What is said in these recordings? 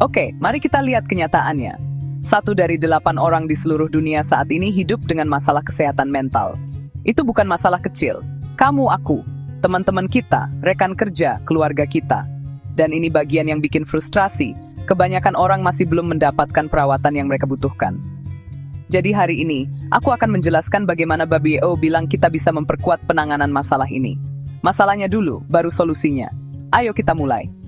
Oke, mari kita lihat kenyataannya. 1 dari 8 orang di seluruh dunia saat ini hidup dengan masalah kesehatan mental. Itu bukan masalah kecil. Kamu, aku, teman-teman kita, rekan kerja, keluarga kita. Dan ini bagian yang bikin frustrasi. Kebanyakan orang masih belum mendapatkan perawatan yang mereka butuhkan. Jadi hari ini, aku akan menjelaskan bagaimana WHO bilang kita bisa memperkuat penanganan masalah ini. Masalahnya dulu, baru solusinya. Ayo kita mulai.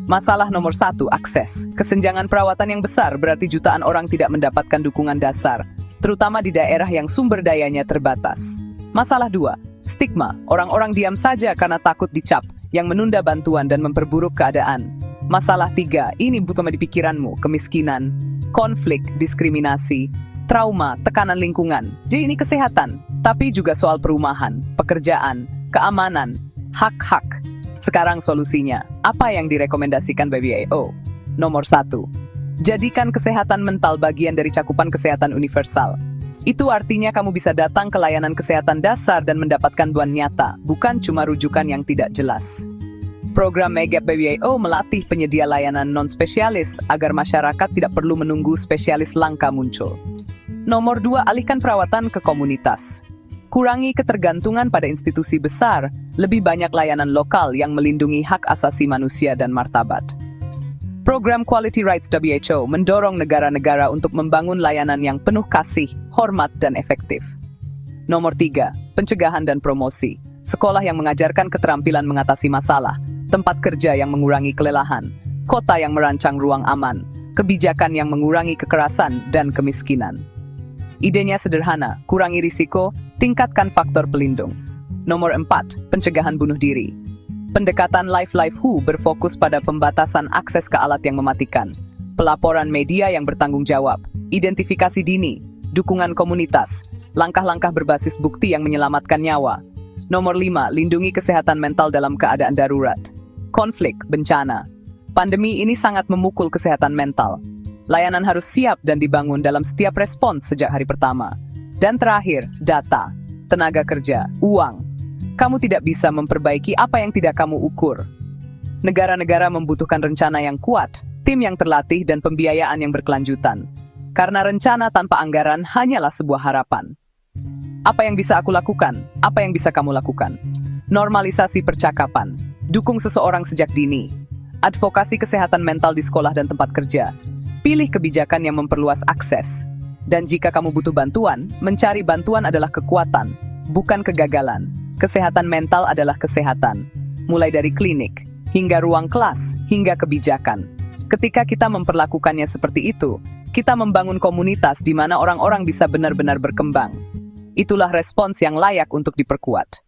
Masalah nomor 1, akses. Kesenjangan perawatan yang besar berarti jutaan orang tidak mendapatkan dukungan dasar, terutama di daerah yang sumber dayanya terbatas. Masalah 2, stigma. Orang-orang diam saja karena takut dicap, yang menunda bantuan dan memperburuk keadaan. Masalah 3, ini bukan di pikiranmu, kemiskinan, konflik, diskriminasi, trauma, tekanan lingkungan. Jadi ini kesehatan, tapi juga soal perumahan, pekerjaan, keamanan, hak-hak. Sekarang solusinya, apa yang direkomendasikan WHO? Nomor 1, jadikan kesehatan mental bagian dari cakupan kesehatan universal. Itu artinya kamu bisa datang ke layanan kesehatan dasar dan mendapatkan bantuan nyata, bukan cuma rujukan yang tidak jelas. Program MEGAP WHO melatih penyedia layanan non-spesialis agar masyarakat tidak perlu menunggu spesialis langka muncul. Nomor 2, alihkan perawatan ke komunitas. Kurangi ketergantungan pada institusi besar, lebih banyak layanan lokal yang melindungi hak asasi manusia dan martabat. Program Quality Rights WHO mendorong negara-negara untuk membangun layanan yang penuh kasih, hormat, dan efektif. Nomor 3, pencegahan dan promosi. Sekolah yang mengajarkan keterampilan mengatasi masalah, tempat kerja yang mengurangi kelelahan, kota yang merancang ruang aman, kebijakan yang mengurangi kekerasan dan kemiskinan. Idenya sederhana, kurangi risiko, tingkatkan faktor pelindung. Nomor 4, pencegahan bunuh diri. Pendekatan Life Who berfokus pada pembatasan akses ke alat yang mematikan, pelaporan media yang bertanggung jawab, identifikasi dini, dukungan komunitas, langkah-langkah berbasis bukti yang menyelamatkan nyawa. Nomor 5, lindungi kesehatan mental dalam keadaan darurat. Konflik, bencana. Pandemi ini sangat memukul kesehatan mental. Layanan harus siap dan dibangun dalam setiap respons sejak hari pertama. Dan terakhir, data, tenaga kerja, uang. Kamu tidak bisa memperbaiki apa yang tidak kamu ukur. Negara-negara membutuhkan rencana yang kuat, tim yang terlatih, dan pembiayaan yang berkelanjutan. Karena rencana tanpa anggaran hanyalah sebuah harapan. Apa yang bisa aku lakukan? Apa yang bisa kamu lakukan? Normalisasi percakapan. Dukung seseorang sejak dini. Advokasi kesehatan mental di sekolah dan tempat kerja. Pilih kebijakan yang memperluas akses. Dan jika kamu butuh bantuan, mencari bantuan adalah kekuatan, bukan kegagalan. Kesehatan mental adalah kesehatan. Mulai dari klinik, hingga ruang kelas, hingga kebijakan. Ketika kita memperlakukannya seperti itu, kita membangun komunitas di mana orang-orang bisa benar-benar berkembang. Itulah respons yang layak untuk diperkuat.